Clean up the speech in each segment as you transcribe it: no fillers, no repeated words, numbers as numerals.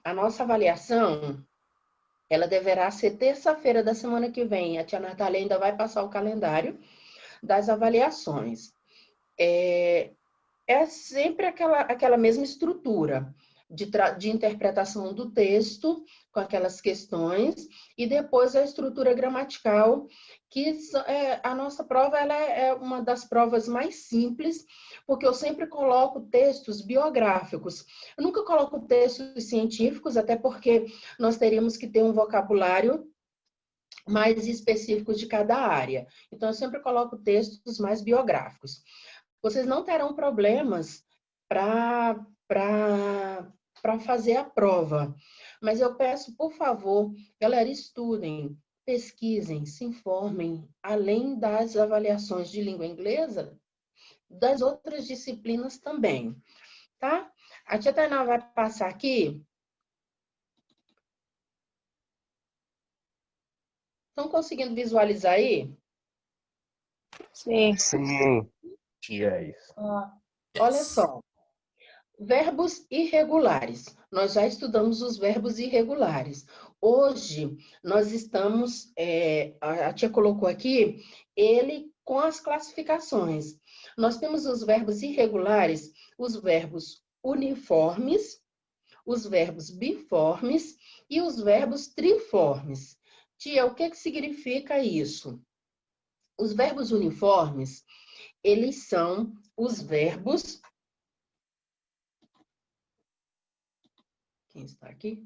A nossa avaliação, ela deverá ser terça-feira da semana que vem. A tia Natália ainda vai passar o calendário das avaliações. É sempre aquela mesma estrutura de interpretação do texto, com aquelas questões, e depois a estrutura gramatical, que a nossa prova ela é uma das provas mais simples, porque eu sempre coloco textos biográficos. Eu nunca coloco textos científicos, até porque nós teríamos que ter um vocabulário mais específico de cada área. Então, eu sempre coloco textos mais biográficos. Vocês não terão problemas para fazer a prova. Mas eu peço, por favor, galera, estudem, pesquisem, se informem, além das avaliações de língua inglesa, das outras disciplinas também, tá? A tia Tainá vai passar aqui. Estão conseguindo visualizar aí? Sim. Sim, tia, é isso. Olha só. Verbos irregulares. Nós já estudamos os verbos irregulares. Hoje, nós estamos, a tia colocou aqui, ele com as classificações. Nós temos os verbos irregulares, os verbos uniformes, os verbos biformes e os verbos triformes. Tia, o que significa isso? Os verbos uniformes, eles são os verbos. Quem está aqui?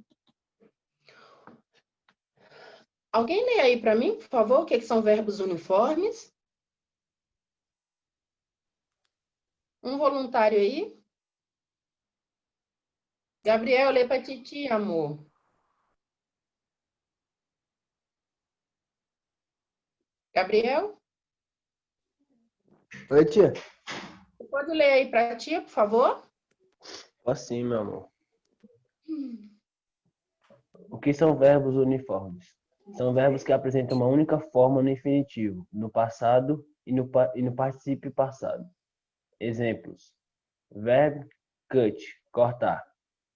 Alguém lê aí para mim, por favor, o que são verbos uniformes? Um voluntário aí? Gabriel, lê para Titi, amor. Gabriel, Oi, tia. você pode ler aí para tia, por favor? Assim, meu amor. O que são verbos uniformes? São verbos que apresentam uma única forma no infinitivo, no passado e no particípio passado. Exemplos. Verbo cut, cortar.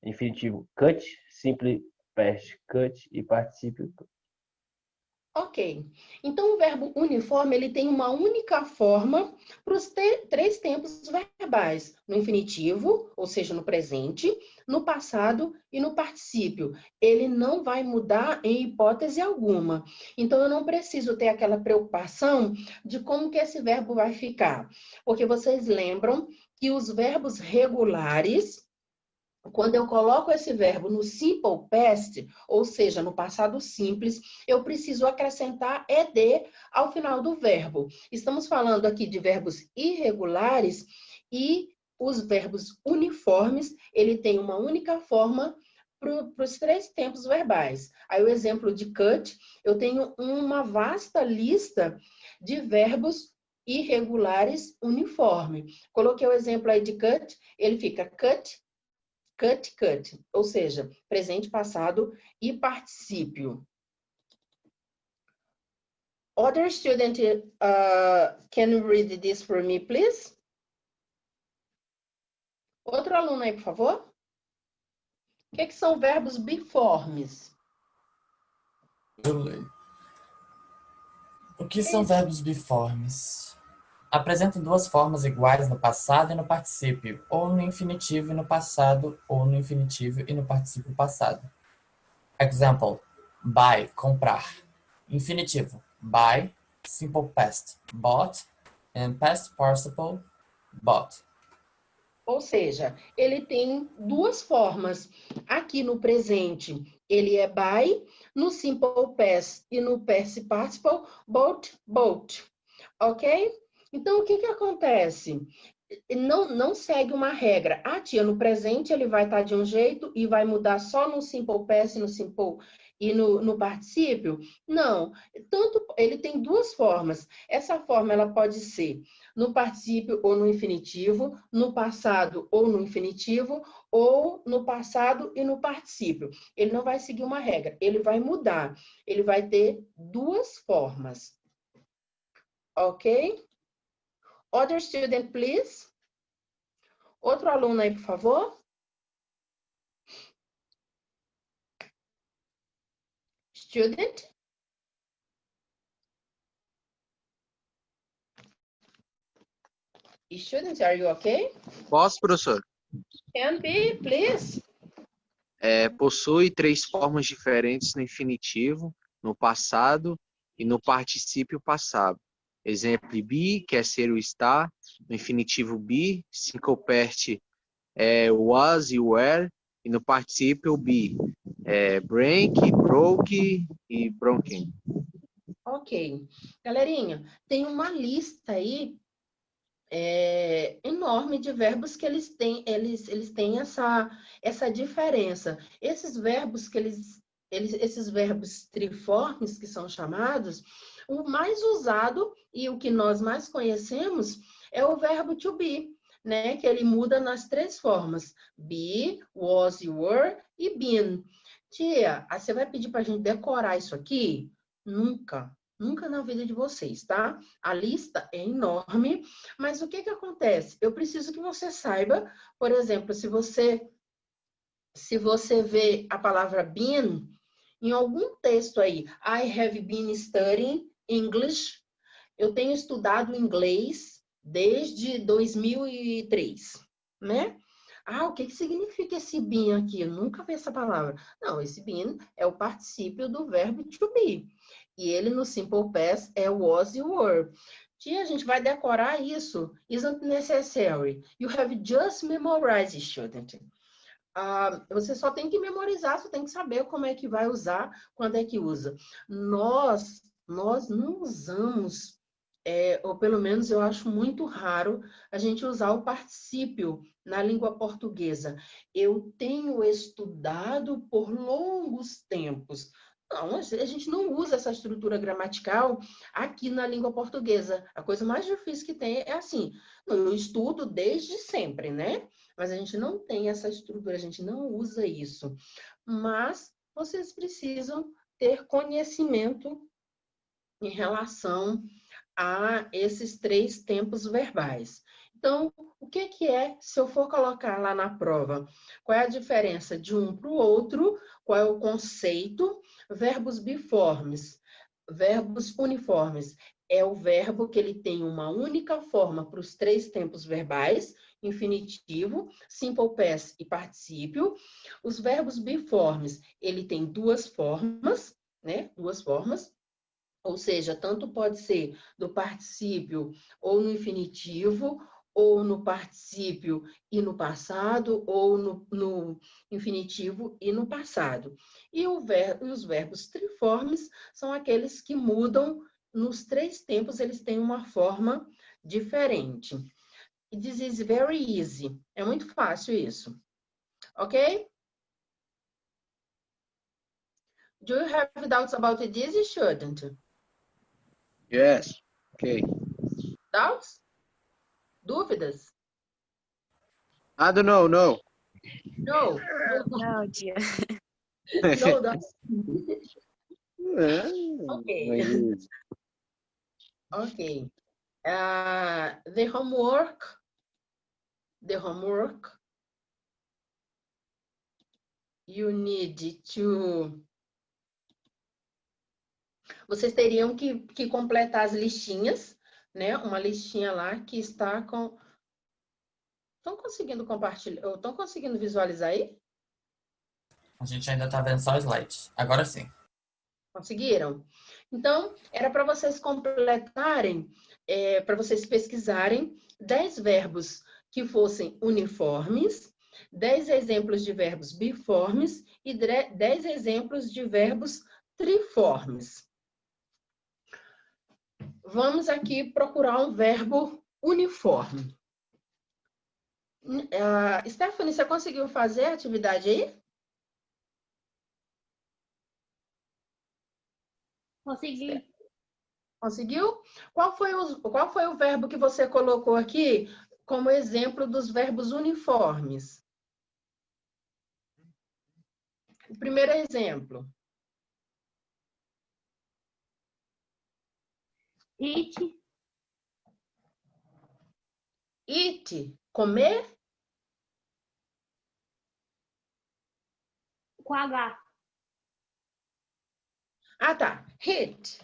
Infinitivo cut, simples past cut e particípio. Ok. Então, o verbo uniforme, ele tem uma única forma para os três tempos verbais. No infinitivo, ou seja, no presente, no passado e no particípio. Ele não vai mudar em hipótese alguma. Então, eu não preciso ter aquela preocupação de como que esse verbo vai ficar. Porque vocês lembram que os verbos regulares, quando eu coloco esse verbo no simple past, ou seja, no passado simples, eu preciso acrescentar ed ao final do verbo. Estamos falando aqui de verbos irregulares e os verbos uniformes, ele tem uma única forma para os três tempos verbais. Aí o exemplo de cut, eu tenho uma vasta lista de verbos irregulares uniforme. Coloquei o exemplo aí de cut, ele fica cut, cut, cut, ou seja, presente, passado e particípio. Other student, can you read this for me, please? Outro aluno aí, por favor. O que são verbos biformes? Eu leio. O que são verbos biformes? Apresentam duas formas iguais no passado e no particípio, ou no infinitivo e no passado, ou no infinitivo e no particípio passado. Example: buy, comprar. Infinitivo: buy, simple past, bought, and past participle, bought. Ou seja, ele tem duas formas. Aqui no presente, ele é buy, no simple past e no past participle, bought, bought. Ok? Então, o que acontece? Não segue uma regra. Ah, tia, no presente ele vai estar de um jeito e vai mudar só no simple past, no simple e no particípio? Não. Tanto ele tem duas formas. Essa forma ela pode ser no particípio ou no infinitivo, no passado ou no infinitivo, ou no passado e no particípio. Ele não vai seguir uma regra, ele vai mudar. Ele vai ter duas formas. Ok? Other student, please. Outro aluno aí, por favor. Student? Student, are you okay? Posso, professor? Can be, please. Possui três formas diferentes no infinitivo, no passado e no particípio passado. Exemplo, be, que é ser ou estar. No infinitivo be, sincoperte was e were. E no particípio be, break, broke e broken. Ok. Galerinha, tem uma lista aí enorme de verbos que eles têm essa diferença. Esses verbos esses verbos triformes que são chamados, o mais usado e o que nós mais conhecemos é o verbo to be, né? Que ele muda nas três formas: be, was, were e been. Tia, você vai pedir para a gente decorar isso aqui? Nunca. Nunca na vida de vocês, tá? A lista é enorme, mas o que que acontece? Eu preciso que você saiba, por exemplo, se você vê a palavra been em algum texto aí, I have been studying English, eu tenho estudado inglês desde 2003, né? Ah, o que que significa esse been aqui? Eu nunca vi essa palavra. Não, esse been é o particípio do verbo to be. E ele no simple past é was e were. Tia, a gente vai decorar isso. Isn't necessary. You have just memorized, student. Você só tem que memorizar, você tem que saber como é que vai usar, quando é que usa. Nós não usamos, ou pelo menos eu acho muito raro, a gente usar o particípio na língua portuguesa. Eu tenho estudado por longos tempos. Não, a gente não usa essa estrutura gramatical aqui na língua portuguesa. A coisa mais difícil que tem é assim, eu estudo desde sempre, né? Mas a gente não tem essa estrutura, a gente não usa isso. Mas vocês precisam ter conhecimento em relação a esses três tempos verbais. Então, o que que é, se eu for colocar lá na prova, qual é a diferença de um para o outro, qual é o conceito? Verbos biformes, verbos uniformes. É o verbo que ele tem uma única forma para os três tempos verbais, infinitivo, simple past e particípio. Os verbos biformes, ele tem duas formas, né? Duas formas. Ou seja, tanto pode ser do particípio ou no infinitivo, ou no particípio e no passado, ou no infinitivo e no passado. E os verbos triformes são aqueles que mudam nos três tempos, eles têm uma forma diferente. This is very easy. É muito fácil isso. Ok? Do you have doubts about this, student? Yes. Ok. Doubts? Dúvidas? I don't know, no. No. Não, tia. No doubts. Okay. Okay. The homework. You need to. Vocês teriam que completar as listinhas, né? Uma listinha lá que está com. Estão conseguindo compartilhar? Estão conseguindo visualizar aí? A gente ainda tá vendo só o slide. Agora sim. Conseguiram? Então, era para vocês completarem, para vocês pesquisarem 10 verbos que fossem uniformes, 10 exemplos de verbos biformes e 10 exemplos de verbos triformes. Vamos aqui procurar um verbo uniforme. Stephanie, você conseguiu fazer a atividade aí? Consegui. Conseguiu? Qual foi o verbo que você colocou aqui como exemplo dos verbos uniformes? O primeiro exemplo. It, Eat, comer. com H. Ah, tá. Hit.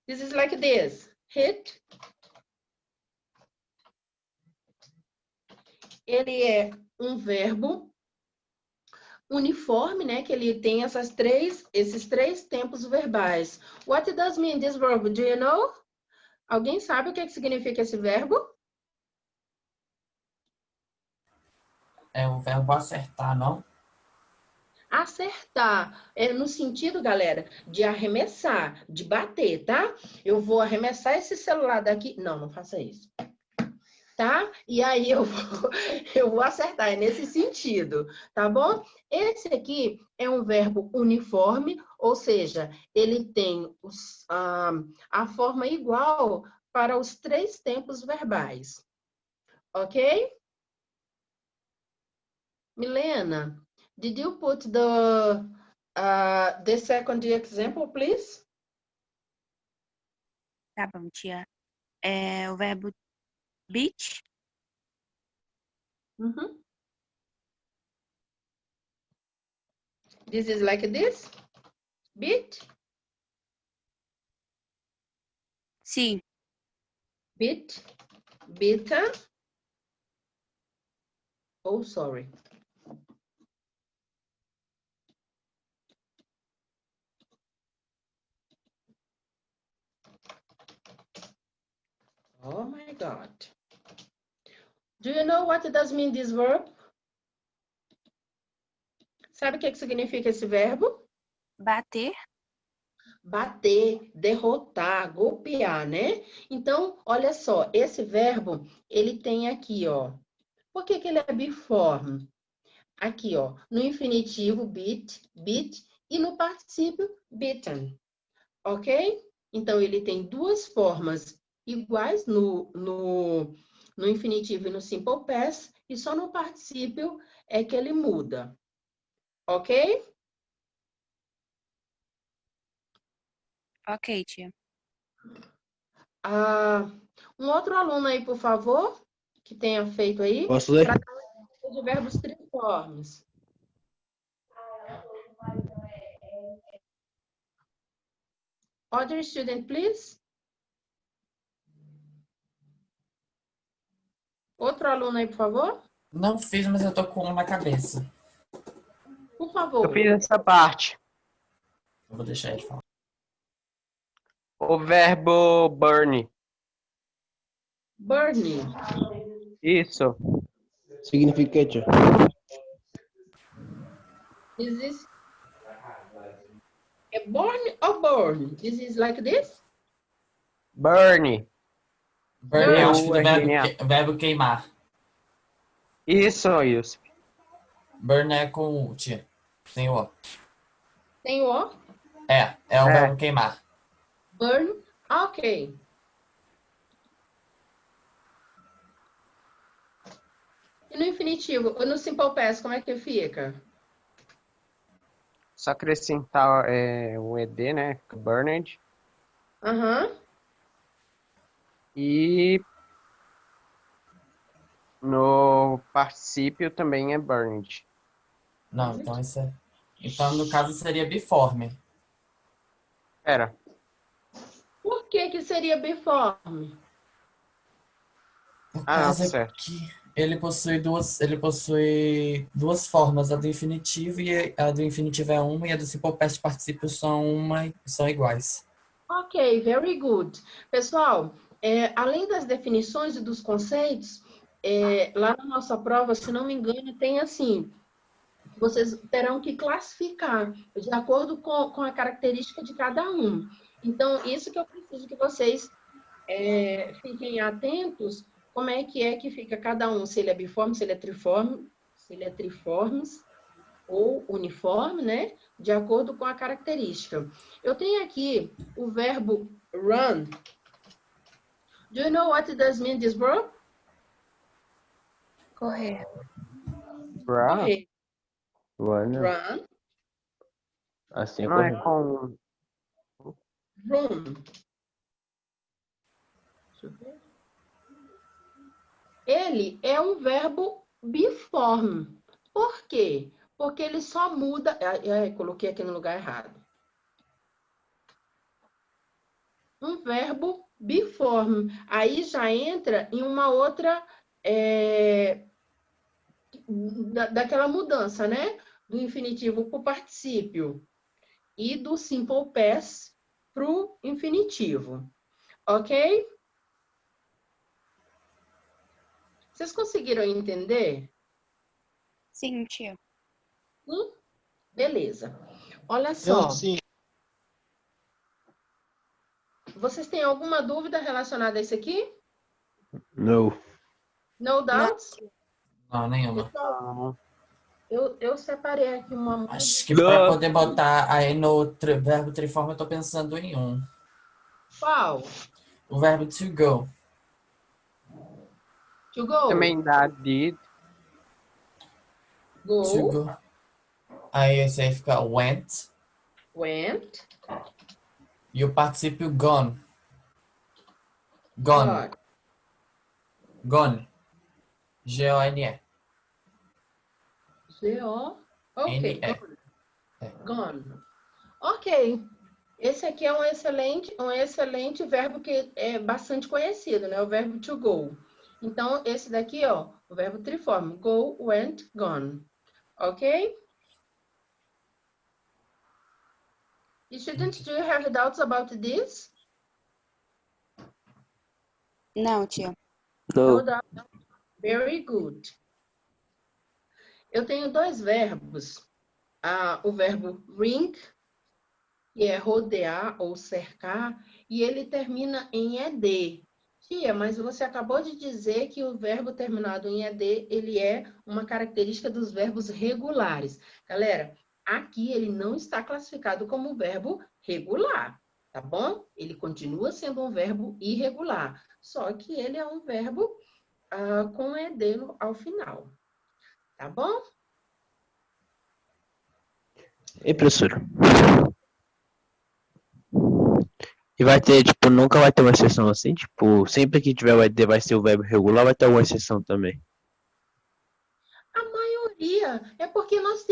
This is like this. Hit. Ele é um verbo uniforme, né? Que ele tem esses três tempos verbais. What does mean this verb? Do you know? Alguém sabe o que significa esse verbo? É o verbo acertar, não? Acertar. É no sentido, galera, de arremessar, de bater, tá? Eu vou arremessar esse celular daqui. Não, não faça isso. Tá? E aí eu vou acertar, é nesse sentido, tá bom? Esse aqui é um verbo uniforme, ou seja, ele tem a forma igual para os três tempos verbais, ok? Milena, did you put the second example, please? Tá bom, tia. É o verbo beat. Uhum. This is like this? Beat? Sim. Beat? Beta? Oh, sorry. Oh my God. Do you know what does mean this verb? Sabe o que significa esse verbo? Bater. Bater, derrotar, golpear, né? Então, olha só, esse verbo, ele tem aqui, ó. Por que ele é biforme? Aqui, ó, no infinitivo, beat, e no particípio, beaten, ok? Então, ele tem duas formas iguais no infinitivo e no simple past, e só no particípio é que ele muda, ok? Ok, tia. Um outro aluno aí, por favor, que tenha feito aí, Posso ler? de verbos triformes. Other student, please. Outro aluno aí, por favor. Não fiz, mas eu tô com uma na cabeça. Por favor. Eu fiz essa parte. Eu vou deixar ele falar. O verbo burn. Burning. Isso. Significa que, This is a burn or burn? This is like this? Burn. Burn, eu acho que do B-U-R-N-A. verbo queimar. Isso, isso. Burn é com o, tia. Sem o O. Tem o É o verbo queimar. burn. Ok. E no infinitivo, ou no simple past, como é que fica? Só acrescentar o ED, né? Burned. Aham. E no particípio também é burned. Não, então isso é... Então, no caso, seria biforme. Pera. Por que seria biforme? No Ah, não, caso certo. aqui, ele possui duas formas, a do infinitivo e a do infinitivo é uma e a do simple past particípio são iguais. Ok, very good. Pessoal, além das definições e dos conceitos, lá na nossa prova, se não me engano, tem assim, vocês terão que classificar de acordo com a característica de cada um. Então, isso que eu preciso que vocês fiquem atentos, como é que fica cada um, se ele é biforme, se ele é triformes ou uniforme, né? De acordo com a característica. Eu tenho aqui o verbo run. Do you know what does mean this verb? Correr. Bra. Correr. Run. Run. Assim é Não é correto. com... Run. Deixa eu ver. Ele é um verbo biforme. Por quê? Porque ele só muda... coloquei aqui no lugar errado. um verbo biforme. Aí já entra em uma outra, daquela mudança, né? Do infinitivo para o particípio e do simple past para o infinitivo. Ok? Vocês conseguiram entender? Sim, tia. Sim? Beleza. Olha só. Sim. Vocês têm alguma dúvida relacionada a isso aqui? No. No doubts? Não, nenhuma. Pessoal, eu separei aqui uma... Acho que para poder botar aí no verbo triforme, eu tô pensando em um. Qual? O verbo to go. To go. Também dá did. To Go. go. Aí esse aí fica went. Went. E o particípio gone. Gone. Got. Gone. G-O-N-E. G-O. Ok. N-E. Gone. Ok. Esse aqui é um excelente verbo que é bastante conhecido, né? O verbo to go. Então, esse daqui, ó, o verbo triforme. Go, went, gone. Ok? Students, do you have doubts about this? Não, tia. No doubt. Very good. Eu tenho dois verbos. O verbo ring, que é rodear ou cercar, e ele termina em ed. Tia, mas você acabou de dizer que o verbo terminado em ed, ele é uma característica dos verbos regulares. Galera, aqui ele não está classificado como verbo regular, tá bom? Ele continua sendo um verbo irregular, só que ele é um verbo com ed ao final, tá bom? Ei, professor. E vai ter, tipo, nunca vai ter uma exceção assim? Tipo, sempre que tiver o ED vai ser o verbo regular, vai ter alguma exceção também? A maioria é porque nós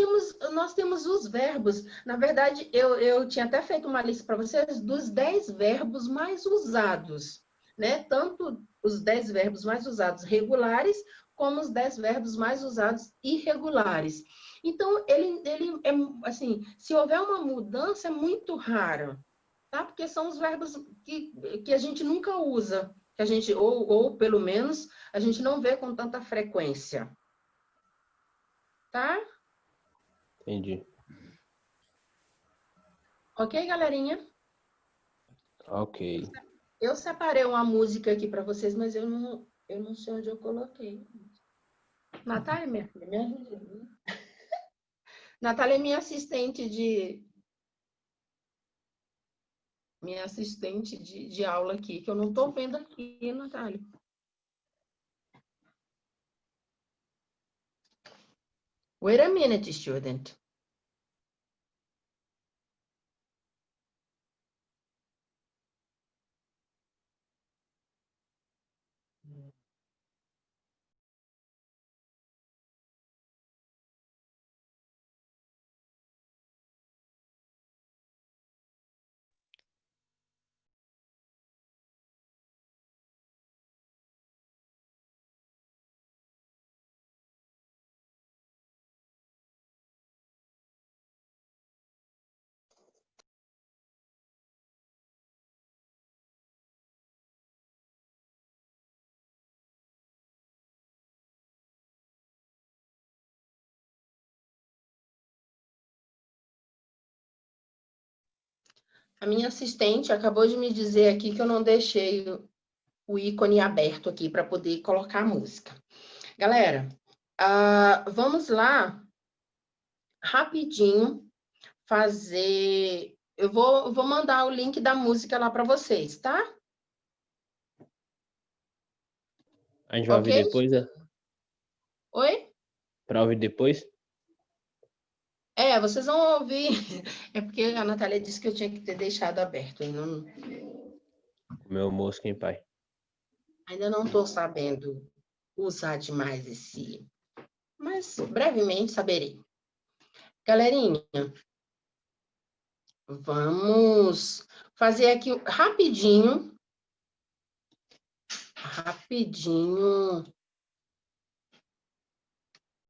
temos os verbos. Na verdade, eu tinha até feito uma lista para vocês dos 10 verbos mais usados, né? Tanto os 10 verbos mais usados regulares, como os 10 verbos mais usados irregulares. Então, ele é assim, se houver uma mudança, é muito rara, tá? Porque são os verbos que a gente nunca usa, que a gente, ou pelo menos, a gente não vê com tanta frequência. Tá? Entendi. Ok, galerinha? Ok. Eu separei uma música aqui para vocês, mas eu não sei onde eu coloquei. Natália, minha filha, me ajuda. Natália é minha assistente de aula aqui, que eu não estou vendo aqui, Natália. Wait a minute, student. A minha assistente acabou de me dizer aqui que eu não deixei o ícone aberto aqui para poder colocar a música. Galera, vamos lá, rapidinho, fazer... Eu vou mandar o link da música lá para vocês, tá? A gente vai Ok? ouvir depois, né? Oi? Pra ouvir depois? Vocês vão ouvir. É porque a Natália disse que eu tinha que ter deixado aberto. Meu moço, quem pai? Ainda não estou sabendo usar demais esse... Mas brevemente saberei. Galerinha, Vamos fazer aqui rapidinho